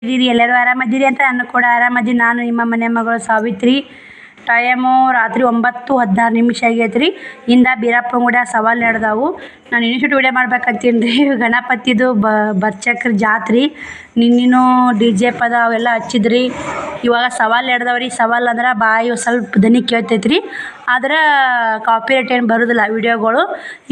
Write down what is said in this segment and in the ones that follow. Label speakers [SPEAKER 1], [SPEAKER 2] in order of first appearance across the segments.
[SPEAKER 1] ಇದೀರಿ ಎಲ್ಲರೂ ಆರಾಮದಿರಿ ಅಂತ ನಾನು ಕೂಡ ಆರಾಮದೀನಿ. ನಾನು ನಿಮ್ಮ ಮನೆ ಮಗಳು ಸಾವಿತ್ರಿ. ಟೈಮು ರಾತ್ರಿ 9:16 ಆಗೈತೆ ರೀ. ಇಂದ ಬೀರಪ್ಪನ ಗುಡಿ ಸವಾಲು ನಡೆದಾವು. ನಾನು ಇನ್ಸ್ಟಿಟ್ಯೂಟ್ ವಿಡಿಯೋ ಮಾಡ್ಬೇಕಂತೀನಿ ರೀ. ಗಣಪತಿದು ಬರ್ಚಕ್ರ ಜಾತ್ರೆ ನಿನ್ನಿನೂ DJ ಪದ ಅವೆಲ್ಲ ಹಚ್ಚಿದ್ರಿ. ಇವಾಗ ಸವಾಲು ನಡೆದವ್ರಿ. ಸವಾಲು ಅಂದ್ರೆ ಬಾಯಿ ಸ್ವಲ್ಪ ದನಿ ಕೇಳ್ತೈತೆ ರೀ. ಆದ್ರೆ ಕಾಪಿರೈಟ್ ಏನು ಬರೋದಿಲ್ಲ ವಿಡಿಯೋಗಳು.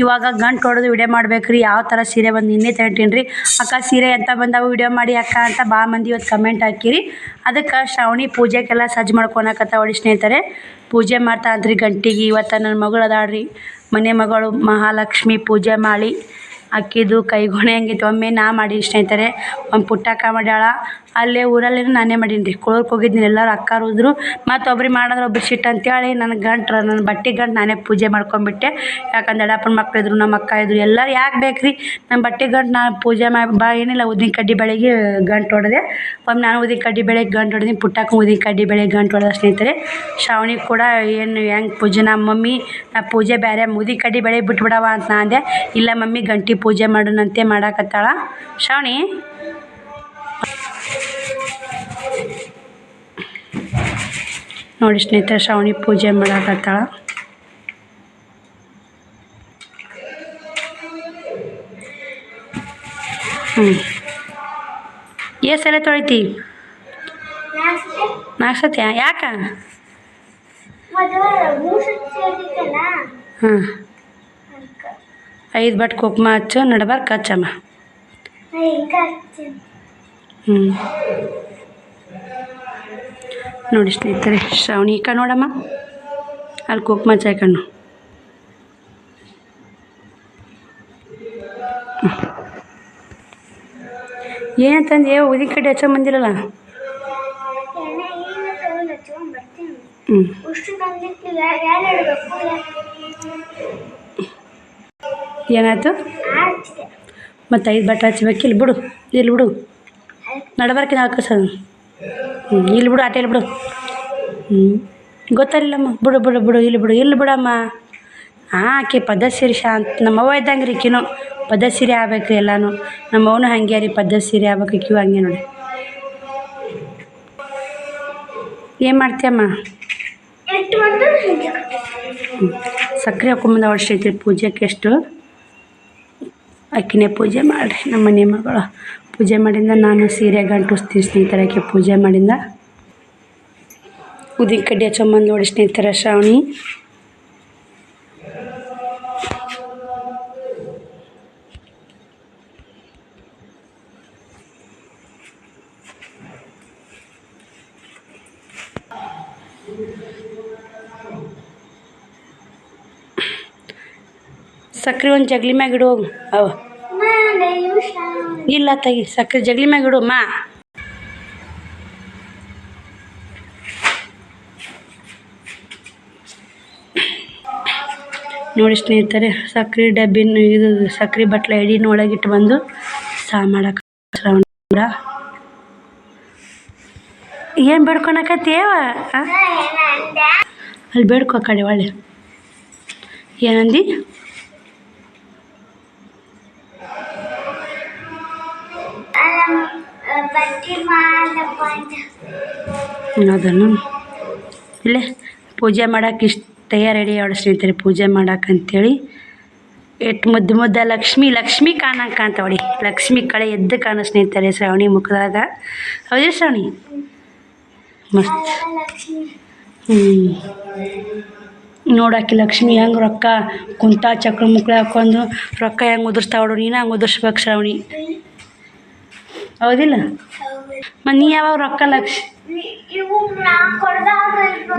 [SPEAKER 1] ಇವಾಗ ಗಂಟು ಹೊಡೆದು ವಿಡಿಯೋ ಮಾಡ್ಬೇಕು ರೀ. ಯಾವ ಥರ ಸೀರೆ ಬಂದು ನಿನ್ನೆ ತಗೊಂಡೀನಿ ರೀ. ಅಕ್ಕ ಸೀರೆ ಎಂತ ಬಂದಾವು ವಿಡಿಯೋ ಮಾಡಿ ಅಕ್ಕ ಅಂತ ಭಾಳ ಮಂದಿ ಇವತ್ತು ಕಮೆಂಟ್ ಹಾಕಿರಿ. ಅದಕ್ಕೆ ಶ್ರಾವಣಿ ಪೂಜೆಗೆಲ್ಲ ಸಜ್ಜು ಮಾಡ್ಕೊಳಕತ್ತಾವಳಿ ಸ್ನೇಹಿತರೆ. ಪೂಜೆ ಮಾಡ್ತಾ ಅಂತ್ರಿ ಗಂಟಿಗೆ. ಇವತ್ತು ನನ್ನ ಮಗಳು ಅದಾಳ್ರಿ, ಮನೆ ಮಗಳು ಮಹಾಲಕ್ಷ್ಮಿ ಪೂಜೆ ಮಾಡಿ ಅಕ್ಕಿದು ಕೈಗೊಣೆ ಹಂಗಿತ್ತು. ಒಮ್ಮೆ ನಾ ಮಾಡೀನಿ ಸ್ನೇಹಿತರೆ, ಒಮ್ಮೆ ಪುಟ್ಟಕ್ಕ ಮಾಡ್ಯಾಳ. ಅಲ್ಲೇ ಊರಲ್ಲಿ ನಾನೇ ಮಾಡೀನಿ ರೀ. ಕುಳೂರ್ಗೆ ಹೋಗಿದ್ದೀನಿ, ಎಲ್ಲರೂ ಅಕ್ಕಾರು ಹೋದ್ರು. ಮತ್ತು ಒಬ್ರಿಗೆ ಮಾಡಿದ್ರೆ ಒಬ್ರು ಸಿಟ್ಟು ಅಂತೇಳಿ ನನ್ನ ಬಟ್ಟೆ ಗಂಟು ನಾನೇ ಪೂಜೆ ಮಾಡ್ಕೊಂಬಿಟ್ಟೆ. ಯಾಕಂದ್ರೆ ದೊಡ್ಡಪ್ಪನ ಮಕ್ಕಳಿದ್ರು, ನಮ್ಮ ಅಕ್ಕ ಇದ್ರು, ಎಲ್ಲರೂ ಯಾಕೆ ಬೇಕು ರೀ ನಮ್ಮ ಬಟ್ಟೆ ಗಂಟು ನಾನು ಪೂಜೆ ಏನಿಲ್ಲ ಉದ್ದಿನ ಕಡ್ಡಿ ಬೆಳಗ್ಗೆ ಗಂಟು ಹೊಡೆದೆ. ಒಮ್ಮೆ ನಾನು ಉದ್ದಿನ ಕಡ್ಡಿ ಬೆಳಗ್ಗೆ ಗಂಟು ಹೊಡೆದೀನಿ, ಪುಟ್ಟಕ್ಕ ಉದ್ದಿನ ಕಡ್ಡಿ ಬೆಳಗ್ಗೆ ಗಂಟು ಹೊಡೆದ ಸ್ನೇಹಿತರೆ. ಶ್ರಾವಣಿ ಕೂಡ ಏನು ಹೆಂಗೆ ಪೂಜೆ ನಮ್ಮ ಮಮ್ಮಿ ನಾ ಪೂಜೆ ಬೇರೆ ಉದ್ದಿನ ಕಡ್ಡಿ ಬೆಳಗ್ಗೆ ಬಿಟ್ಬಿಡವ ಅಂತ ನಾ ಅಂದೆ. ಇಲ್ಲ ಮಮ್ಮಿ ಗಂಟಿ ಪೂಜೆ ಮಾಡೋಣಂತೆ ಮಾಡಾಕತ್ತಾಳ ಶ್ರಾವಣಿ. ನೋಡಿ ಸ್ನೇಹಿತರೆ, ಶ್ರಾವಣಿ ಪೂಜೆ ಮಾಡಾಕತ್ತಾಳ. ಎಷ್ಟು ಸಲ ತೊಳಿತಿ? 4 ಸತಿ. ಯಾಕ? ಹಾಂ, 5 ಬಟ್ ಕುಂಕುಮ ಹಚ್ಚು, ನಡ್ಬಾರ್ಕ ಹಚ್ಚಮ್ಮ. ನೋಡಿ ಸ್ನೇಹಿತರೆ, ಶ್ರಾವಣಿ ಈ ಕಣ್ಣು ನೋಡಮ್ಮ, ಅಲ್ಲಿ ಕುಂಕುಮ ಹಚ್ಚ ಕಣ್ಣು. ಏನಂತಂದು ಉದ್ದಿನ ಕಡ್ಡಿ ಹಚ್ಚೋ ಬಂದಿರಲ್ಲ. ಏನಾಯ್ತು? ಮತ್ತು 5 ಬಟ್ಟೆ ಹಚ್ಬೇಕು. ಇಲ್ಲಿ ಬಿಡು, ಇಲ್ಲಿ ಬಿಡು, ನಡ್ಬಾರ್ಕಿನ ಹಾಕಸೋದು. ಇಲ್ಲಿ ಬಿಡು, ಆಟೆ ಇಲ್ಲಿ ಬಿಡು. ಗೊತ್ತಾರಿಲ್ಲಮ್ಮ, ಬಿಡು ಬಿಡು ಬಿಡು, ಇಲ್ಲಿ ಬಿಡು, ಇಲ್ಲಿ ಬಿಡಮ್ಮ. ಆಕೆ ಪದ್ಧತಿ ಸೀರೆ ಶಾಂತ ನಮ್ಮವ್ವ ಇದ್ದಂಗೆ ರೀ. ಕಿನೋ ಪದ್ಧತಿ ಸೀರೆ ಆಗ್ಬೇಕು ರೀ ಎಲ್ಲನೂ. ನಮ್ಮವನು ಹಂಗೆ ರೀ, ಪದ್ಧತಿ ಸೀರೆ ಆಗ್ಬೇಕು. ಕ್ಯೂ ಹಂಗೆ ನೋಡಿ. ಏನು ಮಾಡ್ತೀಯಮ್ಮ? ಸಕ್ಕರೆ ಹಾಕೊಂಬಂದ ಅವಶ್ಯಕತೆ ಪೂಜೆಗೆ. ಎಷ್ಟು ಅಕ್ಕಿನೇ ಪೂಜೆ ಮಾಡಿರಿ. ನಮ್ಮ ಮನೆ ಮಗಳು ಪೂಜೆ ಮಾಡಿಂದ ನಾನು ಸೀರೆ ಗಂಟುಸ್ತೀನಿ ಸ್ನೇಹಿತರೆ. ಆಕೆ ಪೂಜೆ ಮಾಡಿಂದ ಉದ್ದಿನ ಕಡ್ಡಿ ಹಚ್ಚೊಂಬಂದು ನೋಡಿ ಸ್ನೇಹಿತರೆ ಶ್ರಾವಣಿ. ಸಕ್ರೆ ಒಂದು ಜಗ್ಲಿ ಮ್ಯಾಗ ಇಡು. ಅವ ಇಲ್ಲ ತೆಗಿ, ಸಕ್ರೆ ಜಗ್ಲಿ ಮ್ಯಾಗ ಇಡು ಮಾ. ನೋಡಿ ಸ್ನೇಹಿತರೆ, ಸಕ್ರೆ ಡಬ್ಬಿನ ಇದು ಸಕ್ರೆ ಬಟ್ಲ ಎಡಿನ ಒಳಗಿಟ್ಟು ಬಂದು ಸಾ ಮಾಡಕ್ಕೆ ಶ್ರಾವಣ. ಏನು ಬೇಡ್ಕೊಳಕತ್ತೇವ? ಅಲ್ಲಿ ಬೇಡ್ಕೊ ಕಡೆ ಒಳ್ಳೆ. ಏನಂದು? ಅದನ್ನು ಇಲ್ಲೇ ಪೂಜೆ ಮಾಡಕ್ಕೆ ಇಷ್ಟು ತಯಾರು ರೆಡಿ ಆಡ ಸ್ನೇಹಿತರೆ. ಪೂಜೆ ಮಾಡಕ್ಕಂತೇಳಿ ಎಷ್ಟು ಮುದ್ದು ಲಕ್ಷ್ಮಿ ಕಾಣಂಗೆ ಕಾಣ್ತಾವಳಿ. ಲಕ್ಷ್ಮಿ ಕಳೆ ಎದ್ದು ಕಾಣೋ ಸ್ನೇಹಿತರೆ ಶ್ರಾವಣಿ ಮುಖದಾಗ. ಹೌದೇ ಶ್ರಾವಣಿ? ಮಸ್ತ್. ನೋಡಾಕಿ ಲಕ್ಷ್ಮಿ ಹೆಂಗೆ ರೊಕ್ಕ ಕುಂತ ಚಕ್ರ ಮುಕ್ಳು ಹಾಕೊಂಡು ರೊಕ್ಕ ಹೆಂಗೆ ಉದುರ್ಸ್ತಾವಳು. ನೀನು ಹಂಗೆ ಉದುರ್ಸ್ಬೇಕು ಶ್ರಾವಣಿ, ಹೌದಿಲ್ಲ? ಮತ್ತು ನೀ ಯಾವಾಗ ರೊಕ್ಕ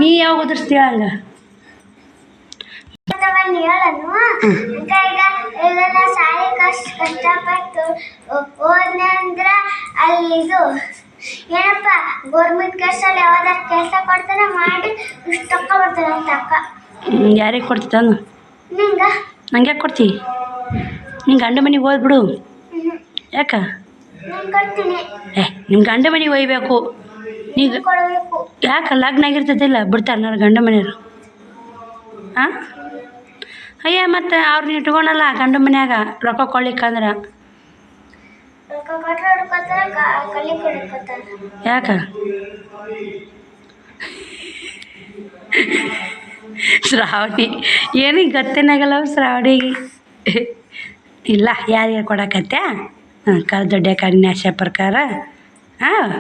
[SPEAKER 1] ನೀ ಯಾವಾಗ ಉದುರ್ಸ್ತೀಯ ಹಂಗೆ?
[SPEAKER 2] ಕಷ್ಟಪಟ್ಟು ಓದ್ನಂದ್ರ ಅಲ್ಲಿದು ಏನಪ್ಪ ಗೌರ್ಮೆಂಟ್ ಕೆಲಸಲ್ಲಿ ಯಾವ್ದಾರು ಕೆಲಸ ಕೊಡ್ತಾನೆ ಮಾಡಿ ಇಷ್ಟು ರೊಕ್ಕ ಬರ್ತಾನೆ ಅಂತ ಅಕ್ಕ.
[SPEAKER 1] ಯಾರಿಗೆ ಕೊಡ್ತಿದ್ದಾನು?
[SPEAKER 2] ನಿಂಗೆ.
[SPEAKER 1] ನಂಗೆ ಯಾಕೆ ಕೊಡ್ತಿ? ನಿಂಗೆ ಗಂಡ ಮನೆಗೆ ಹೋಗ್ಬಿಡು. ಯಾಕ? ನಿಮ್ಮ ಗಂಡ ಮನೆಗೆ ಒಯ್ಬೇಕು ನೀವು. ಯಾಕೆ ಲಗ್ನ ಆಗಿರ್ತದಿಲ್ಲ ಬಿಡ್ತಾರೆ ನನ್ನ ಗಂಡ ಮನೆಯವರು. ಹಾಂ ಅಯ್ಯ ಮತ್ತು ಅವ್ರನ್ನ ಇಟ್ಕೊಳಲ್ಲ ಗಂಡ ಮನ್ಯಾಗ ರೊಕ್ಕ ಕೊಡ್ಲಿಕ್ಕಂದ್ರೆ.
[SPEAKER 2] ರೊಕ್ಕ ಕೊಟ್ರೆ ಹುಡ್ಕೋತಾರ ಕಲಿ ಕೊಡ್ಕೋತಾರ.
[SPEAKER 1] ಯಾಕೆ ಶ್ರಾವಣಿ ಏನಿಗೆ ಗೊತ್ತೇನಾಗಲ್ಲ ಶ್ರಾವಣಿಗೆ ಇಲ್ಲ ಯಾರ್ಯಾರು ಕೊಡಕತ್ತೆ ಹಾಂ ದೊಡ್ಡ ಕನ್ಯಾಶ ಪ್ರಕಾರ ಹಾಂ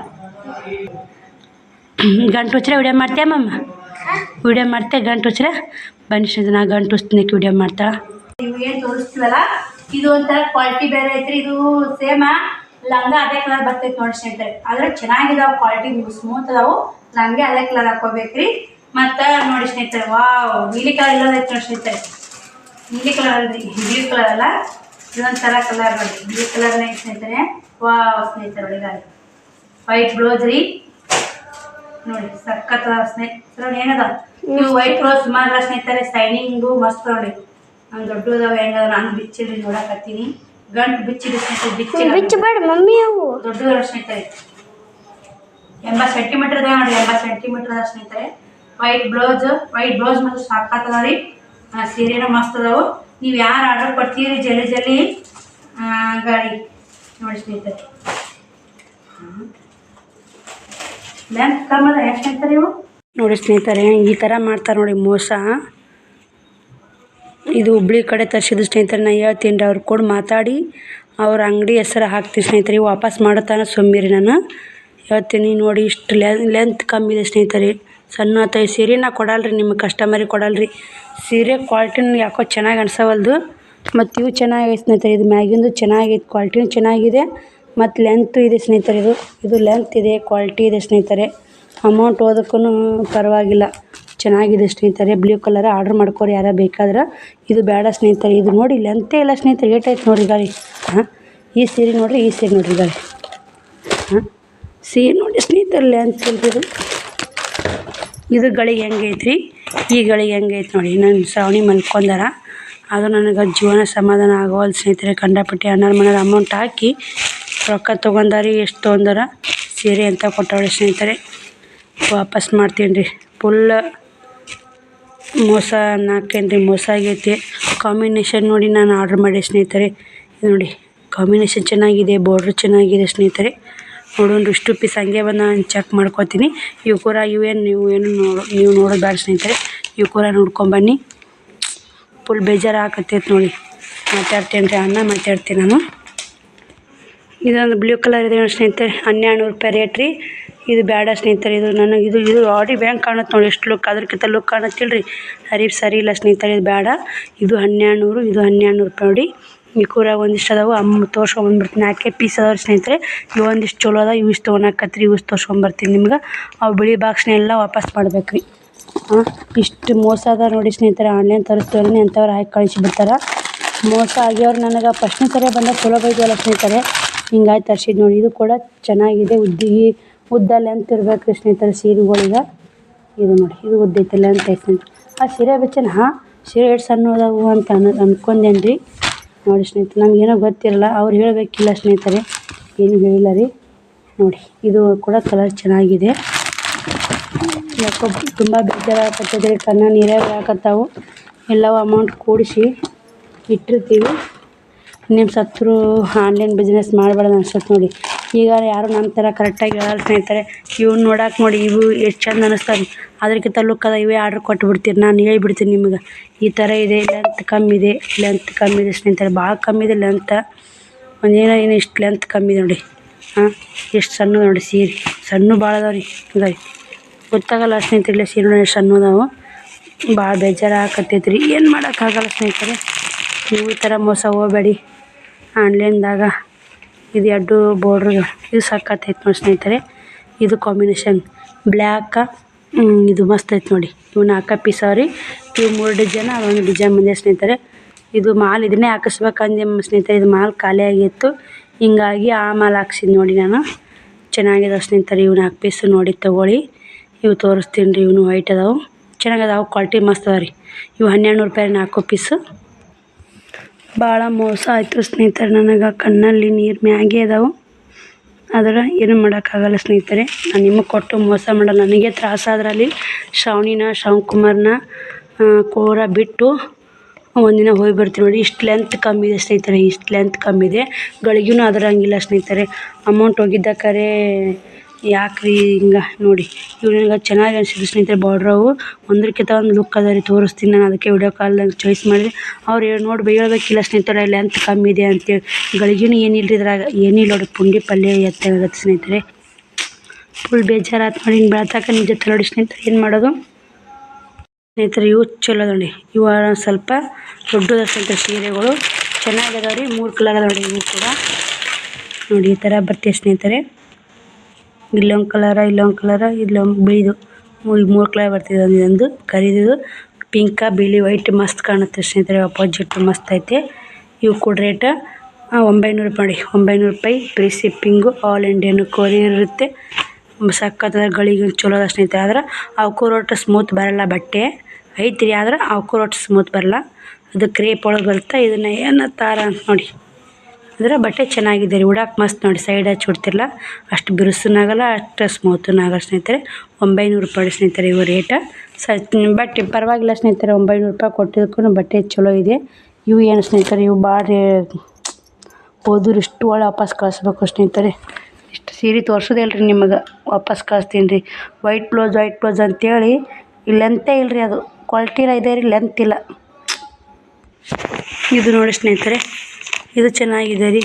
[SPEAKER 1] ಗಂಟು ಹುಚ್ಚರ ವಿಡಿಯೋ ಮಾಡ್ತೀಯ ಮಮ್ಮ ವಿಡಿಯೋ ಮಾಡ್ತೆ ಗಂಟು ಹುಚ್ಚರ ಬನ್ನಿ ನಾ ಗಂಟು ಹುಚ್ಚನಕ್ಕೆ ವಿಡಿಯೋ ಮಾಡ್ತಾಳ ನೀವು ಏನು ತೋರಿಸ್ತೀವಲ್ಲ ಇದು ಒಂಥರ ಕ್ವಾಲಿಟಿ ಬೇರೆ ಐತ್ರಿ ಇದು ಸೇಮ ಲಂಗ ಅದೇ ಕಲರ್ ಬರ್ತೈತೆ ನೋಡಿ ಸ್ನೇಹಿತರೆ ಆದ್ರೆ ಚೆನ್ನಾಗಿದಾವೆ ಕ್ವಾಲಿಟಿ ಸ್ಮೂತ್ ಅದಾವು ಲಂಗೆ ಅದೇ ಕಲರ್ ಹಾಕೋಬೇಕ್ರಿ ಮತ್ತು ನೋಡಿ ಸ್ನೇಹಿತರೆ ವಾವ್ ನೀಲಿ ಕಲರ್ ಇಲ್ಲದೈತೆ ನೋಡಿ ಸ್ನೇಹಿತರೆ ನೀಲಿ ಕಲರ್ ಅಲ್ರಿ ಬಿಳಿ ಕಲರ್ ಅಲ್ಲ ಇದೊಂಥರ ಕಲರ್ ನೋಡಿ ಬಿಳಿ ಕಲರ್ನ ಸ್ನೇಹಿತರೆ ವಾವ್ ಸ್ನೇಹಿತರೆ ಒಳಗಾಗಿ ವೈಟ್ ಬ್ಲೌಸ್ ರೀ ನೋಡಿ ಸಖತ್ ಸ್ನೇಹಿತರೆ ಏನದ ನೀವು ವೈಟ್ ಬ್ಲೌಸ್ ಸುಮಾರು ಸ್ನೇಹಿತರೆ ಶೈನಿಂಗು ಮಸ್ತ್ ನೋಡಿ ನಾನು ದೊಡ್ಡದಾವ ಹೆಂಗದ ನಾನು ಬಿಚ್ಚಿಡ್ರಿ ನೋಡಕತ್ತೀನಿ ಗಂಟು ಬಿಚ್ಚಿಡಿ ಸ್ನೇಹಿತರೆ
[SPEAKER 2] ಬಿಚ್ಚಬೇಡ ಮಮ್ಮಿ ಅವು
[SPEAKER 1] ದೊಡ್ಡದವ ಸ್ನೇಹಿತರೆ 80 ಸೆಂಟಿಮೀಟರ್ ಅದ ನೋಡಿ 80 ಸೆಂಟಿಮೀಟರ್ ಅದ ಸ್ನೇಹಿತರೆ ವೈಟ್ ಬ್ಲೌಸ್ ಮತ್ತು ಸಾಕತ್ತದ ರೀ ಸೀರೆನ ಮಸ್ತ್ ಅದಾವು ನೀವು ಯಾರು ಆರ್ಡರ್ ಕೊಡ್ತೀರಿ ಜಲ್ದಿ ಗಾಡಿ ನೋಡಿ ಸ್ನೇಹಿತರೆ ಲೆಂತ್ ಕಮ್ಮದ ಎಷ್ಟು ಸ್ನೇಹಿತರೆ ಇವು ನೋಡಿ ಸ್ನೇಹಿತರೆ ಈ ಥರ ಮಾಡ್ತಾರೆ ನೋಡಿ ಮೋಸ ಇದು ಹುಬ್ಳಿ ಕಡೆ ತರಿಸಿದ್ದು ಸ್ನೇಹಿತರೆ ನಾನು ಹೇಳ್ತೀನಿ ರೀ ಅವ್ರು ಕೂಡ ಮಾತಾಡಿ ಅವ್ರ ಅಂಗಡಿ ಹೆಸರು ಹಾಕ್ತೀನಿ ಸ್ನೇಹಿತರೆ ವಾಪಸ್ ಮಾಡೋತಾನ ಸುಮ್ಮಿರಿ ನಾನು ಹೇಳ್ತೀನಿ ನೋಡಿ ಇಷ್ಟು ಲೆಂತ್ ಕಮ್ಮಿ ಇದೆ ಸ್ನೇಹಿತರೆ ಸಣ್ಣ ಆತ ಈ ಸೀರೆ ನಾ ಕೊಡಲ್ರಿ ನಿಮಗೆ ಕಸ್ಟಮರಿಗೆ ಕೊಡಲ್ರಿ ಸೀರೆ ಕ್ವಾಲಿಟಿನೂ ಯಾಕೋ ಚೆನ್ನಾಗಿ ಅನ್ಸವಲ್ದು ಮತ್ತು ಇವು ಚೆನ್ನಾಗೈತೆ ಸ್ನೇಹಿತರೆ ಇದು ಮ್ಯಾಗಿಂದು ಚೆನ್ನಾಗೈತೆ ಕ್ವಾಲಿಟಿನೂ ಚೆನ್ನಾಗಿದೆ ಮತ್ತು ಲೆಂತು ಇದೆ ಸ್ನೇಹಿತರೆ ಇದು ಲೆಂತ್ ಇದೆ ಕ್ವಾಲಿಟಿ ಇದೆ ಸ್ನೇಹಿತರೆ ಅಮೌಂಟ್ ಓದಕ್ಕೂ ಪರವಾಗಿಲ್ಲ ಚೆನ್ನಾಗಿದೆ ಸ್ನೇಹಿತರೆ ಬ್ಲೂ ಕಲರ್ ಆರ್ಡ್ರ್ ಮಾಡ್ಕೋರಿ ಯಾರು ಬೇಕಾದ್ರೆ ಇದು ಬೇಡ ಸ್ನೇಹಿತರೆ ಇದು ನೋಡಿ ಲೆಂತೇ ಇಲ್ಲ ಸ್ನೇಹಿತರೆ ಏಟೈತೆ ನೋಡಿರಿ ಗಾಳಿ ಹಾಂ ಈ ಸೀರೆ ನೋಡಿರಿ ಗಾಳಿ ಹಾಂ ಸೀರೆ ನೋಡಿ ಸ್ನೇಹಿತರೆ ಲೆಂತ್ ಇಲ್ದಿದು ಇದು ಗಳಿಗೆ ಹೆಂಗೈತ್ರಿ ಈ ಗಳಿಗೆ ಹೆಂಗೈತೆ ನೋಡಿ ನಾನು ಶ್ರಾವಣಿ ಮಲ್ಕೊಂಡಾರ ಅದು ನನಗೆ ಜೀವನ ಸಮಾಧಾನ ಆಗೋಲ್ಲ ಸ್ನೇಹಿತರೆ ಕಂಡಪಟ್ಟೆ ಅಣ್ಣರ ಮನೆಯವ್ರು ಅಮೌಂಟ್ ಹಾಕಿ ರೊಕ್ಕ ತೊಗೊಂಡಾರಿ ಎಷ್ಟು ತೊಗೊಂಡಾರ ಸೀರೆ ಅಂತ ಕೊಟ್ಟವಳೆ ಸ್ನೇಹಿತರೆ ವಾಪಸ್ ಮಾಡ್ತೀನಿ ರೀ ಫುಲ್ ಮೋಸ ನಾಕೇನು ರೀ ಮೋಸ ಆಗೈತಿ ಕಾಂಬಿನೇಷನ್ ನೋಡಿ ನಾನು ಆರ್ಡ್ರ್ ಮಾಡಿ ಸ್ನೇಹಿತರೆ ಇದು ನೋಡಿ ಕಾಂಬಿನೇಷನ್ ಚೆನ್ನಾಗಿದೆ ಬಾರ್ಡ್ರ್ ಚೆನ್ನಾಗಿದೆ ಸ್ನೇಹಿತರೆ ನೋಡೋಣ ಇಷ್ಟು ಪೀಸ್ ಹಂಗೆ ಬಂದು ನಾನು ಚೆಕ್ ಮಾಡ್ಕೊತೀನಿ ಇವು ಕೂಡ ನೀವು ನೋಡೋದು ಬೇಡ ಸ್ನೇಹಿತರೆ ಇವು ಕೂಡ ನೋಡ್ಕೊಂಬನ್ನಿ ಫುಲ್ ಬೇಜಾರು ಆಕತ್ತೈತೆ ನೋಡಿ ಮಾತಾಡ್ತೀನಿ ರೀ ಅಣ್ಣ ಮಾತಾಡ್ತೀನಿ ನಾನು ಇದೊಂದು ಬ್ಲೂ ಕಲರ್ ಇದೆ ನೋಡಿ ಸ್ನೇಹಿತರೆ 1200 ರೂಪಾಯಿ ರೇಟ್ ರೀ ಇದು ಬೇಡ ಸ್ನೇಹಿತರೆ ಇದು ನನಗೆ ಇದು ಆಡಿ ಬ್ಯಾಂಕ್ ಕಾಣುತ್ತೆ ನೋಡಿ ಎಷ್ಟು ಲುಕ್ ಅದಕ್ಕಿಂತ ಲುಕ್ ಕಾಣುತ್ತಿಲ್ಲ ರೀ ಸರಿ ಇಲ್ಲ ಸ್ನೇಹಿತರೆ ಇದು ಬೇಡ ಇದು 1200 ಇದು 1200 ರೂಪಾಯಿ ನೋಡಿ ಈ ಕೂರ ಒಂದಿಷ್ಟು ಅದಾವು ತೋರ್ಸ್ಕೊಂಬಂದ್ಬಿಡ್ತೀನಿ 4 ಪೀಸ್ ಅದಾವ್ರಿ ಸ್ನೇಹಿತರೆ ಇವು ಒಂದಿಷ್ಟು ಚಲೋ ಅದ ಇವು ಇಷ್ಟು ತೊಗೊಳಕತ್ರಿ ಇವು ತೋರ್ಸ್ಕೊಂಬರ್ತೀನಿ ನಿಮ್ಗೆ ಅವು ಬಿಳಿ ಬಾಕ್ಸ್ನೆಲ್ಲ ವಾಪಸ್ ಮಾಡ್ಬೇಕು ರೀ ಇಷ್ಟು ಮೋಸ ಅದ ನೋಡಿ ಸ್ನೇಹಿತರೆ ಆನ್ಲೈನ್ ತರಿಸ್ತೇವೆ ಅಂಥವ್ರು ಹಾಕಿ ಕಳಿಸಿಬಿಡ್ತಾರೆ ಮೋಸ ಆಗ್ಯವ್ರು ನನಗೆ ಫಸ್ಟ್ನೇ ಸರಿ ಬಂದಾಗ ಚಲೋ ಬೈದವಲ್ಲ ಸ್ನೇಹಿತರೆ ಹಿಂಗಾಗಿ ತರಿಸಿದ್ದು ನೋಡಿ ಇದು ಕೂಡ ಚೆನ್ನಾಗಿದೆ ಉದ್ದ ಲೆಂತ್ ಇರ್ಬೇಕು ರೀ ಸ್ನೇಹಿತರೆ ಸೀರೆಗಳಿಗೆ ಇದು ನೋಡಿ ಇದು ಉದ್ದ ಐತೆ ಲೆಂತ್ ಐತೆ ಸ್ನೇಹಿತರೆ ಆ ಸೀರೆ ಬೆಚ್ಚನ ಸೀರೆ ಎಷ್ಟು ಸಣ್ಣ ಅದಾವು ಅಂತ ಅಂದ್ಕೊಂಡೇನು ರೀ ನೋಡಿ ಸ್ನೇಹಿತರೆ ನಮಗೇನೋ ಗೊತ್ತಿರಲ್ಲ ಅವ್ರು ಹೇಳಬೇಕಿಲ್ಲ ಸ್ನೇಹಿತರೆ ಏನು ಹೇಳಿಲ್ಲ ರೀ ನೋಡಿ ಇದು ಕೂಡ ಕಲರ್ ಚೆನ್ನಾಗಿದೆ ಯಾಕೋ ತುಂಬ ಬೇಜಾರಾಗತ್ತದ್ರಿ ಕಣ್ಣ ನೀರೇ ಬರಾಕತ್ತಾವು ಎಲ್ಲವೂ ಅಮೌಂಟ್ ಕೂಡಿಸಿ ಇಟ್ಟಿರ್ತೀವಿ ನಿಮ್ಮ ಸತ್ರು ಆನ್ಲೈನ್ ಬಿಸ್ನೆಸ್ ಮಾಡಬಾರ್ದು ಅನ್ಸುತ್ತೆ ನೋಡಿ ಈಗ ಯಾರು ನನ್ನ ಥರ ಕರೆಕ್ಟಾಗಿ ಹೇಳಲ್ಲ ಸ್ನೇಹಿತರೆ ಇವ್ನು ನೋಡಕ್ಕೆ ನೋಡಿ ಇವು ಎಷ್ಟು ಚಂದ ಅನ್ನಿಸ್ತಾವೆ ಅದಕ್ಕಿಂತ ಲುಕ್ ಅದ ಇವೇ ಆರ್ಡ್ರ್ ಕೊಟ್ಬಿಡ್ತೀನಿ ನಾನು ಹೇಳ್ಬಿಡ್ತೀನಿ ನಿಮ್ಗೆ ಈ ಥರ ಇದೆ ಲೆಂತ್ ಕಮ್ಮಿ ಇದೆ ಸ್ನೇಹಿತರೆ ಭಾಳ ಕಮ್ಮಿ ಇದೆ ಲೆಂತ್ ಒಂದೇನೋ ಇಷ್ಟು ಲೆಂತ್ ಕಮ್ಮಿ ಇದೆ ನೋಡಿ ಎಷ್ಟು ಸಣ್ಣ ನೋಡಿ ಸೀರೆ ಸಣ್ಣ ಭಾಳ ಅದಾವೆ ರೀ ಹೀಗಾಗಿ ಗೊತ್ತಾಗಲ್ಲ ಸ್ನೇಹಿತರೆ ಸೀರೆ ನೋಡಿ ಎಷ್ಟು ಸಣ್ಣ ಅದಾವೆ ಭಾಳ ಬೇಜಾರು ಆಕತ್ತೈತೆ ರೀ ಏನು ಮಾಡೋಕ್ಕಾಗಲ್ಲ ಸ್ನೇಹಿತರೆ ನೀವು ಈ ಥರ ಮೋಸ ಹೋಗಬೇಡಿ ಆನ್ಲೈನ್ದಾಗ ಇದು ಎರಡು ಬೋರ್ಡ್ರ್ ಇದು ಸಕ್ಕತ್ತೈತೆ ನೋಡಿ ಸ್ನೇಹಿತರೆ ಇದು ಕಾಂಬಿನೇಷನ್ ಬ್ಲ್ಯಾಕ ಇದು ಮಸ್ತ್ ಐತೆ ನೋಡಿ ಇವು 4 ಪೀಸ್ ಅವ್ರಿ ಇವು 3 ಡಿಸೈನ್ ಅದೊಂದು ಡಿಸೈನ್ ಬಂದಿದೆ ಸ್ನೇಹಿತರೆ ಇದು ಮಾಲ್ ಇದನ್ನೇ ಹಾಕಿಸ್ಬೇಕಂದೆ ಸ್ನೇಹಿತರೆ ಇದು ಮಾಲ್ ಖಾಲಿ ಆಗಿತ್ತು ಹಿಂಗಾಗಿ ಆ ಮಾಲ್ ಹಾಕ್ಸಿದ್ದು ನೋಡಿ ನಾನು ಚೆನ್ನಾಗಿದೆ ಸ್ನೇಹಿತರೆ ಇವು 4 ಪೀಸ್ ನೋಡಿ ತೊಗೊಳ್ಳಿ ಇವು ತೋರಿಸ್ತೀನಿ ರೀ ಇವನು ವೈಟ್ ಅದಾವೆ ಚೆನ್ನಾಗದಾವೆ ಕ್ವಾಲಿಟಿ ಮಸ್ತ್ ಅದಾವೆ ರೀ ಇವು 1200 ರೂಪಾಯಿ 4 ಪೀಸು ಭಾಳ ಮೋಸ ಆಯಿತು ಸ್ನೇಹಿತರೆ ನನಗೆ ಕಣ್ಣಲ್ಲಿ ನೀರು ಮ್ಯಾಗೆ ಅದಾವೆ ಆದರೆ ಏನು ಮಾಡೋಕ್ಕಾಗಲ್ಲ ಸ್ನೇಹಿತರೆ ನಾನು ನಿಮಗೆ ಕೊಟ್ಟು ಮೋಸ ಮಾಡಲ್ಲ ನನಗೆ ತ್ರಾಸ ಅದರಲ್ಲಿ ಶ್ರಾವಣಿನ ಶ್ರವಣ್ ಕುಮಾರ್ನ ಕೋರ ಬಿಟ್ಟು ಒಂದಿನ ಹೋಗಿ ಬರ್ತೀವಿ ನೋಡಿ. ಇಷ್ಟು ಲೆಂತ್ ಕಮ್ಮಿ ಇದೆ ಸ್ನೇಹಿತರೆ, ಇಷ್ಟು ಲೆಂತ್ ಕಮ್ಮಿ ಇದೆ. ಗಳಿಗೆನೂ ಅದರಂಗಿಲ್ಲ ಸ್ನೇಹಿತರೆ. ಅಮೌಂಟ್ ಹೋಗಿದ್ದ ಕರೆ ಯಾಕ್ರಿ ಹಿಂಗೆ ನೋಡಿ. ಇವು ನನಗೆ ಚೆನ್ನಾಗಿ ಅನಿಸಿದ್ರು ಸ್ನೇಹಿತರೆ. ಬಾರ್ಡ್ರವು ಒಂದಕ್ಕಿಂತ ಒಂದು ಲುಕ್ ಅದ ರೀ, ತೋರಿಸ್ತೀನಿ ನಾನು. ಅದಕ್ಕೆ ವಿಡಿಯೋ ಕಾಲ್ದಾಗ ಚಾಯ್ಸ್ ಮಾಡಿದೆ. ಅವ್ರು ನೋಡಿ ಹೇಳ್ಬೇಕಿಲ್ಲ ಸ್ನೇಹಿತರೆ, ಲೆಂತ್ ಕಮ್ಮಿ ಇದೆ ಅಂತೇಳಿ. ಗಳಿಗೆನೂ ಏನಿಲ್ಲ ರೀ ಇದ್ರಾಗ, ಏನಿಲ್ಲ ನೋಡಿ. ಪುಂಡಿ ಪಲ್ಯ ಎತ್ತಾಗುತ್ತೆ ಸ್ನೇಹಿತರೆ. ಫುಲ್ ಬೇಜಾರಾತು ನೋಡಿ. ಹಿಂಗೆ ಬೆಳ್ತಾಕ ನಿಜ ನೋಡಿ ಸ್ನೇಹಿತರೆ, ಏನು ಮಾಡೋದು ಸ್ನೇಹಿತರೆ. ಇವು ಚಲೋ ನೋಡಿ. ಇವು ಸ್ವಲ್ಪ ದೊಡ್ಡದ ಸ್ನೇಹಿತರೆ. ಸೀರೆಗಳು ಚೆನ್ನಾಗಿದಾವೆ ರೀ. 3 ಕಲರ್ ಅದಾವೆ ನೋಡಿ. ಇವು ಕೂಡ ನೋಡಿ ಈ ಥರ ಬರ್ತೀವಿ ಸ್ನೇಹಿತರೆ. ಇಲ್ಲೊಂದು ಕಲರ, ಇಲ್ಲೊಂದು ಕಲರ, ಇಲ್ಲೊಂದು ಬಿಳಿದು, 3 ಕಲರ್ ಬರ್ತಿದೆ. ಒಂದು ಕರಿದು, ಪಿಂಕ, ಬಿಳಿ, ವೈಟ್ ಮಸ್ತ್ ಕಾಣುತ್ತೆ ಸ್ನೇಹಿತರೆ. ಅಪೋಸಿಟ್ ಮಸ್ತ್ ಐತೆ. ಇವು ಕೂಡ ರೇಟ್ 900 ರೂಪಾಯಿ ನೋಡಿ. 900 ರೂಪಾಯಿ. Free shipping, all Indian courier ಇರುತ್ತೆ. ಸಕ್ಕತ್ತಾದ ಗಳಿಗೆ ಚಲೋ ಅದ ಸ್ನೇಹಿತರೆ. ಆದ್ರೆ ಅವಕ್ಕೂ ಒಟ್ಟು ಸ್ಮೂತ್ ಬರೋಲ್ಲ ಬಟ್ಟೆ ಐತ್ರಿ. ಆದ್ರೆ ಅವಕ್ಕೂ ಒಟ್ಟು ಸ್ಮೂತ್ ಬರಲ್ಲ. ಅದು ಕ್ರೇಪ್ ಒಳಗೆ ಬರುತ್ತೆ. ಇದನ್ನು ಏನತ್ತಾರ ಅಂತ ನೋಡಿ. ಅಂದ್ರೆ ಬಟ್ಟೆ ಚೆನ್ನಾಗಿದೆ ರೀ, ಉಡಾಕ್ ಮಸ್ತ್ ನೋಡಿ. ಸೈಡ್ ಹಚ್ಚಿ ಉಡ್ತಿರಲ್ಲ, ಅಷ್ಟು ಬಿರುಸುನಾಗಲ್ಲ, ಅಷ್ಟು ಸ್ಮೂತನಾಗಲ್ಲ ಸ್ನೇಹಿತರೆ. 900 ರೂಪಾಯಿ ಸ್ನೇಹಿತರೆ ಇವು ರೇಟ. ಬಟ್ಟೆ ಪರವಾಗಿಲ್ಲ ಸ್ನೇಹಿತರೆ. 900 ರೂಪಾಯಿ ಕೊಟ್ಟಿದ್ದಕ್ಕೂ ಬಟ್ಟೆ ಚಲೋ ಇದೆ. ಇವು ಏನು ಸ್ನೇಹಿತರೆ, ಇವು ಭಾಳ ಹೋದ್ರು ಇಷ್ಟು ಒಳ್ಳೆ ವಾಪಸ್ ಕಳಿಸ್ಬೇಕು ಸ್ನೇಹಿತರೆ. ಇಷ್ಟು ಸೀರೆ ತೋರಿಸೋದೇ ಇಲ್ರಿ ನಿಮಗೆ, ವಾಪಸ್ ಕಳಿಸ್ತೀನಿ ರೀ. ವೈಟ್ ಬ್ಲೌಸ್ ಅಂತೇಳಿ ಲೆಂತೇ ಇಲ್ಲ ರೀ. ಅದು ಕ್ವಾಲಿಟಿ ಇದೆ ರೀ, ಲೆಂತ್ ಇಲ್ಲ. ಇದು ನೋಡಿ ಸ್ನೇಹಿತರೆ, ಇದು ಚೆನ್ನಾಗಿದೆ ರೀ.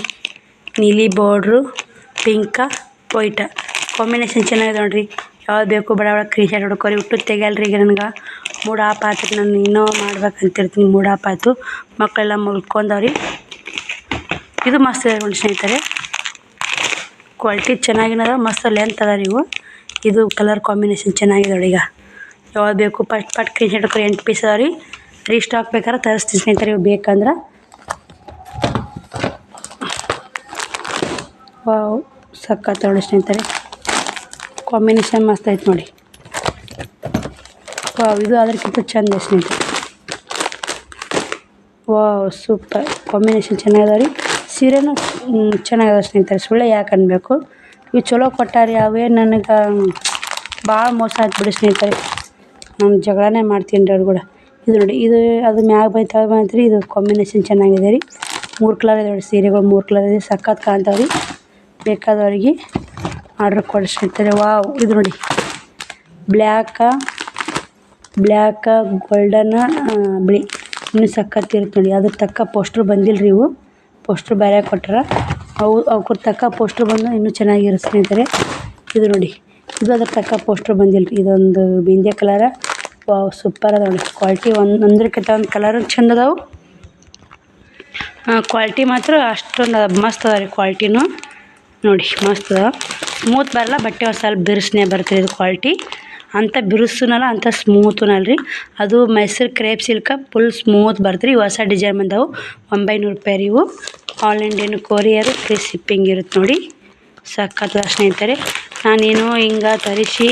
[SPEAKER 1] ನೀಲಿ ಬಾರ್ಡ್ರು, ಪಿಂಕ, ವೈಟ ಕಾಂಬಿನೇಷನ್ ಚೆನ್ನಾಗಿದೆ ನೋಡಿರಿ. ಯಾವ್ದು ಬೇಕು ಬಡ ಕ್ರೀನ್ ಶಾಟ್ ಹೊಡ್ಕೊರಿ. ಹುಟ್ಟು ತೆಗಿಯಲ್ರಿ. ಈಗ ನನಗೆ ಮೂಡ್ ಆಫ್ ಆಯ್ತು. ನಾನು ಇನ್ನೂ ಮಾಡ್ಬೇಕಂತಿರ್ತೀನಿ. ಮೂಡ್ ಆಫ್ ಆಯಿತು. ಮಕ್ಕಳೆಲ್ಲ ಮಲ್ಕೊಂಡವ್ರಿ. ಇದು ಮಸ್ತ್ ಇದೆ ನೋಡಿ ಸ್ನೇಹಿತರೆ. ಕ್ವಾಲಿಟಿ ಚೆನ್ನಾಗಿನದ, ಮಸ್ತ್ ಲೆಂತ್ ಅದ ರೀ ಇವು. ಇದು ಕಲರ್ ಕಾಂಬಿನೇಷನ್ ಚೆನ್ನಾಗಿದೆ ನೋಡಿ. ಈಗ ಯಾವ್ದು ಬೇಕು ಪಟ್ ಕ್ರೀನ್ ಶಾಟ್ ಹೊಡ್ಕೊರಿ. 8 ಪೀಸ್ ಅದಾವ ರೀ. ರೀಸ್ಟಾಕ್ ಬೇಕಾದ್ರೆ ತರಿಸ್ತೀನಿ ಸ್ನೇಹಿತರೆ. ಇವು ಬೇಕಂದ್ರೆ ವಾವ್ ಸಕ್ಕತ್ತ ನೋಡಿ ಸ್ನೇಹಿತರೆ. ಕಾಂಬಿನೇಷನ್ ಮಸ್ತ್ ಐತೆ ನೋಡಿ. ವಾವ್ ಇದು ಅದಕ್ಕಿಂತ ಚಂದ ಸ್ನೇಹಿತರೆ. ವಾವ್ ಸೂಪರ್ ಕಾಂಬಿನೇಷನ್ ಚೆನ್ನಾಗಿದೆ ರೀ. ಸೀರೆನೂ ಚೆನ್ನಾಗಿದೆ ಸ್ನೇಹಿತರೆ. ಸುಳ್ಳೆ ಯಾಕೆ ಅನ್ಬೇಕು. ಇವು ಚಲೋ ಕೊಟ್ಟಾರಿ. ಅವೇ ನನಗೆ ಭಾಳ ಮೋಸ ಆಯ್ತು ಬಿಡಿ ಸ್ನೇಹಿತರೆ. ನಾನು ಜಗಳನೇ ಮಾಡ್ತೀನಿ ರೀ ಅವ್ರು ಕೂಡ. ಇದು ನೋಡಿ, ಇದು ಅದು ಮ್ಯಾಗ ಬೈ ತಳ ಬಂತು ರೀ. ಇದು ಕಾಂಬಿನೇಷನ್ ಚೆನ್ನಾಗಿದೆ ರೀ. 3 ಕಲರ್ ಇದೆ ನೋಡಿ. ಸೀರೆಗಳು 3 ಕಲರ್ ಇದೆ. ಸಖತ್ ಕಾಣ್ತಾವೆ ರೀ. ಬೇಕಾದವ್ರಿಗೆ ಆರ್ಡ್ರ್ ಕೊಡಿ ಸ್ನೇಹಿತರೆ. ವಾವ್ ಇದು ನೋಡಿ, ಬ್ಲ್ಯಾಕ ಗೋಲ್ಡನ್ನ ಬಿಳಿ ಇನ್ನೂ ಸಖತ್ ಇರುತ್ತೆ ನೋಡಿ. ಅದ್ರ ತಕ್ಕ ಪೋಸ್ಟ್ರ್ ಬಂದಿಲ್ಲ ರೀ. ಇವು ಪೋಸ್ಟ್ರ್ ಬೇರೆ ಕೊಟ್ಟಾರ. ಅವ್ರ ತಕ್ಕ ಪೋಸ್ಟ್ರ್ ಬಂದು ಇನ್ನೂ ಚೆನ್ನಾಗಿರುತ್ತೆ ಸ್ನೇಹಿತರೆ. ಇದು ನೋಡಿ, ಇದು ಅದ್ರ ತಕ್ಕ ಪೋಸ್ಟ್ರ್ ಬಂದಿಲ್ಲ ರೀ. ಇದೊಂದು ಬಿಂದೆ ಕಲರ. ವಾವ್ ಸೂಪರ್ ಅದ ನೋಡಿ. ಕ್ವಾಲಿಟಿ ಒಂದಕ್ಕಿಂತ ಒಂದು ಕಲರು ಚಂದ ಅದಾವೆ. ಕ್ವಾಲಿಟಿ ಮಾತ್ರ ಅಷ್ಟೊಂದು ಮಸ್ತ್ ಅದ ರೀ. ಕ್ವಾಲಿಟಿನೂ ನೋಡಿ ಮಸ್ತ್ ಅದ. ಸ್ಮೂತ್ ಬರಲ್ಲ ಬಟ್ಟೆ, ಒಂದು ಸ್ವಲ್ಪ ಬಿರುಸನೇ ಬರ್ತದೆ. ಇದು ಕ್ವಾಲಿಟಿ ಅಂಥ ಬಿರುಸುನಲ್ಲ, ಅಂಥ ಸ್ಮೂತುನಲ್ಲ ರೀ. ಅದು Mysuru crepe silk full smooth ಬರ್ತದೆ ರೀ. ಹೊಸ ಡಿಸೈನ್ ಬಂದವು. 900 ರೂಪಾಯಿ ರೀ ಇವು. All Indian courier, free shipping ಇರುತ್ತೆ ನೋಡಿ. ಸಖತ್ ಸ್ನೇಹಿತರೆ. ನಾನೇನು ಹಿಂಗೆ ತರಿಸಿ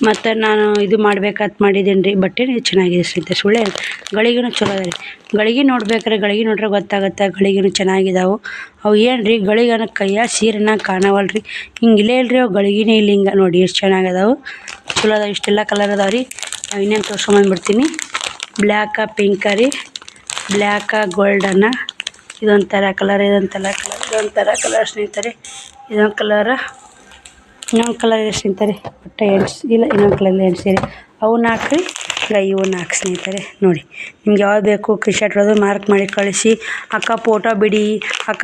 [SPEAKER 1] ಮತ್ತು ನಾನು ಇದು ಮಾಡ್ಬೇಕಂತ ಮಾಡಿದ್ದೀನಿ ರೀ. ಬಟ್ಟೆ ಇದು ಚೆನ್ನಾಗಿದೆ ಸ್ನೇಹಿತರೆ. ಸುಳ್ಳೆ ಗಳಿಗೆನೂ ಚಲೋ ಅದ ರೀ. ಗಳಿಗೆ ನೋಡ್ಬೇಕಾರೆ ಗಳಿಗೆ ನೋಡ್ರೆ ಗೊತ್ತಾಗುತ್ತೆ. ಗಳಿಗೆನೂ ಚೆನ್ನಾಗಿದ್ದಾವೆ. ಅವು ಏನು ರೀ ಗಳಿಗೆ ಕೈಯ ಸೀರೆನ ಕಾಣವಲ್ಲ ರೀ. ಹಿಂಗೆ ಇಲ್ಲೇ ಇಲ್ಲರಿ. ಅವು ಗಳಿಗೆನೇ ಇಲ್ಲ. ಹಿಂಗೆ ನೋಡಿ ಎಷ್ಟು ಚೆನ್ನಾಗದಾವೆ. ಚಲೋ ಅದಾವೆ. ಇಷ್ಟೆಲ್ಲ ಕಲರ್ ಅದಾವೆ ರೀ. ಇನ್ನೇನು ತೋರ್ಸ್ಕೊಂಬಂದ್ಬಿಡ್ತೀನಿ. ಬ್ಲ್ಯಾಕ ಪಿಂಕ ರೀ, ಬ್ಲ್ಯಾಕ ಗೋಲ್ಡನ್ನ. ಇದೊಂಥರ ಕಲರ್, ಇದೊಂಥರ ಕಲರ್ ಸ್ನೇಹಿತರೆ. ಇದೊಂದು ಕಲರ, ಇನ್ನೊಂದು ಕಲರ್ ಇದೆ ಸ್ನೇಹಿತರೆ. ಒಟ್ಟು ಇಲ್ಲ ಇನ್ನೊಂದು ಕಲರ್ ಸೀರೆ. ಅವು 4 ರೀ. ಈಗ ಇವು 4 ಸ್ನೇಹಿತರೆ. ನೋಡಿ ನಿಮ್ಗೆ ಯಾವ್ದು ಬೇಕು ಕ್ರೀನ್ ಶಾಟ್ ಹೊಡೆದು ಮಾರ್ಕ್ ಮಾಡಿ ಕಳಿಸಿ. ಅಕ್ಕ ಫೋಟೋ ಬಿಡಿ, ಅಕ್ಕ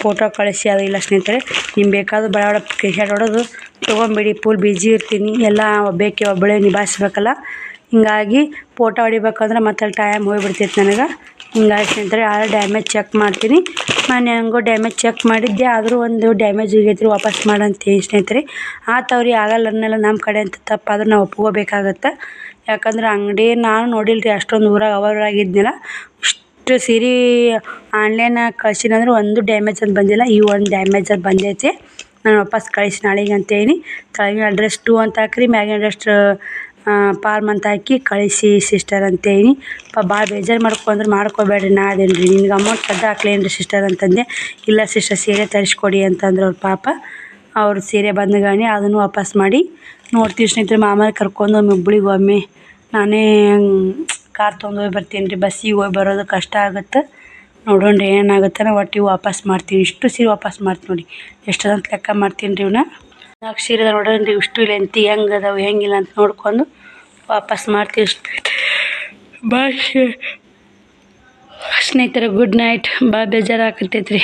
[SPEAKER 1] ಫೋಟೋ ಕಳಿಸಿ. ಅದು ಇಲ್ಲ ಸ್ನೇಹಿತರೆ. ನಿಮ್ಗೆ ಬೇಕಾದ್ರೂ ಬಡ ಕ್ರೀನ್ ಶಾಟ್ ಹೊಡೆದು ತೊಗೊಂಬಿಡಿ. ಫುಲ್ ಬಿಜಿ ಇರ್ತೀನಿ. ಎಲ್ಲ ಒಬ್ಬಳೇ ನಿಭಾಯಿಸ್ಬೇಕಲ್ಲ. ಹಿಂಗಾಗಿ ಫೋಟೋ ಹೊಡಿಬೇಕಂದ್ರೆ ಮತ್ತೆ ಟೈಮ್ ಹೋಗಿಬಿಡ್ತೈತೆ ನನಗೆ. ಹಿಂಗಾಗಿ ಸ್ನೇಹಿತರೆ ಡ್ಯಾಮೇಜ್ ಚೆಕ್ ಮಾಡ್ತೀನಿ. ನಾನು ಹೆಂಗೋ ಡ್ಯಾಮೇಜ್ ಚೆಕ್ ಮಾಡಿದ್ದೆ. ಆದರೂ ಒಂದು ಡ್ಯಾಮೇಜ್ ಆಗೈತೆ ರೀ, ವಾಪಸ್ ಮಾಡಂತೀನಿ ಸ್ನೇಹಿತರೆ. ಆತವ್ರಿ ಆಗಲ್ಲ ಅನ್ನಲ್ಲ. ನಮ್ಮ ಕಡೆ ಅಂತ ತಪ್ಪಾದ್ರೆ ನಾವು ಒಪ್ಕೋಬೇಕಾಗತ್ತೆ. ಯಾಕಂದ್ರೆ ಅಂಗಡಿ ನಾನು ನೋಡಿಲ್ಲ ರೀ. ಅಷ್ಟೊಂದು ಊರಾಗಿದ್ದಿಲ್ಲ. ಇಷ್ಟು ಸೀರೆ ಆನ್ಲೈನಾಗ ಕಳ್ಸಿನಂದ್ರೆ ಒಂದು ಡ್ಯಾಮೇಜ್ ಅಂತ ಬಂದಿಲ್ಲ. ಈ ಒಂದು ಡ್ಯಾಮೇಜ್ ಅದು ಬಂದೈತೆ. ನಾನು ವಾಪಸ್ ಕಳಿಸಿ ನಾಳೆಗೆ ಅಂತೇಳಿ. ಕೆಳಗಿನ ಅಡ್ರೆಸ್ 2 ಅಂತ ಹಾಕ್ರಿ, ಮ್ಯಾಗಿನ ಅಡ್ರೆಸ್ ಫಾರ್ಮ್ ಅಂತ ಹಾಕಿ ಕಳಿಸಿ ಸಿಸ್ಟರ್ ಅಂತೇಳಿ. ಭಾಳ ಬೇಜಾರು ಮಾಡ್ಕೋಬೇಡ್ರಿ. ನಾ ಅದೇನು ರೀ ನಿನ್ಗೆ ಅಮೌಂಟ್ ಕದ್ದು ಹಾಕ್ಲೇನು ರೀ ಸಿಸ್ಟರ್ ಅಂತಂದೆ. ಇಲ್ಲ ಸಿಸ್ಟರ್ ಸೀರೆ ತರಿಸ್ಕೊಡಿ ಅಂತಂದ್ರೆ ಅವ್ರ ಪಾಪ. ಅವ್ರ ಸೀರೆ ಬಂದಗಾನೆ ಅದನ್ನು ವಾಪಸ್ ಮಾಡಿ ನೋಡ್ತೀವಿ ಸ್ನೇಹಿತರೆ. ಮಾಮೂಲಿ ಕರ್ಕೊಂಡು ಹುಬ್ಳಿಗೆ ಒಮ್ಮೆ ನಾನೇ ಕಾರ್ ತೊಗೊಂಡು ಹೋಗಿ ಬರ್ತೀನಿ ರೀ. ಬಸ್ಸಿಗೆ ಹೋಗಿ ಬರೋದು ಕಷ್ಟ ಆಗುತ್ತೆ. ನೋಡೋಣ ರೀ ಏನಾಗುತ್ತೆ. ನಾ ಒಟ್ಟು ಇವು ವಾಪಸ್ ಮಾಡ್ತೀನಿ. ಇಷ್ಟು ಸೀರೆ ವಾಪಸ್ ಮಾಡ್ತೀನಿ ನೋಡಿ. ಎಷ್ಟದಂತ ಲೆಕ್ಕ ಮಾಡ್ತೀನಿ ರೀ ಇವನ್ನ. 4 ಸೀರೆ ನೋಡೋಣ ರೀ. ಇಷ್ಟು ಲೆಂತಿ ಹೆಂಗೆ ಅದಾವೆ ಹೆಂಗಿಲ್ಲ ಅಂತ ನೋಡ್ಕೊಂಡು ವಾಪಸ್ ಮಾಡ್ತೀವಿ. ಬಾಯ್ ಸ್ನೇಹಿತರೆ, ಗುಡ್ ನೈಟ್. ಬೇಜಾರು ಆಗತೈತೆ ರೀ.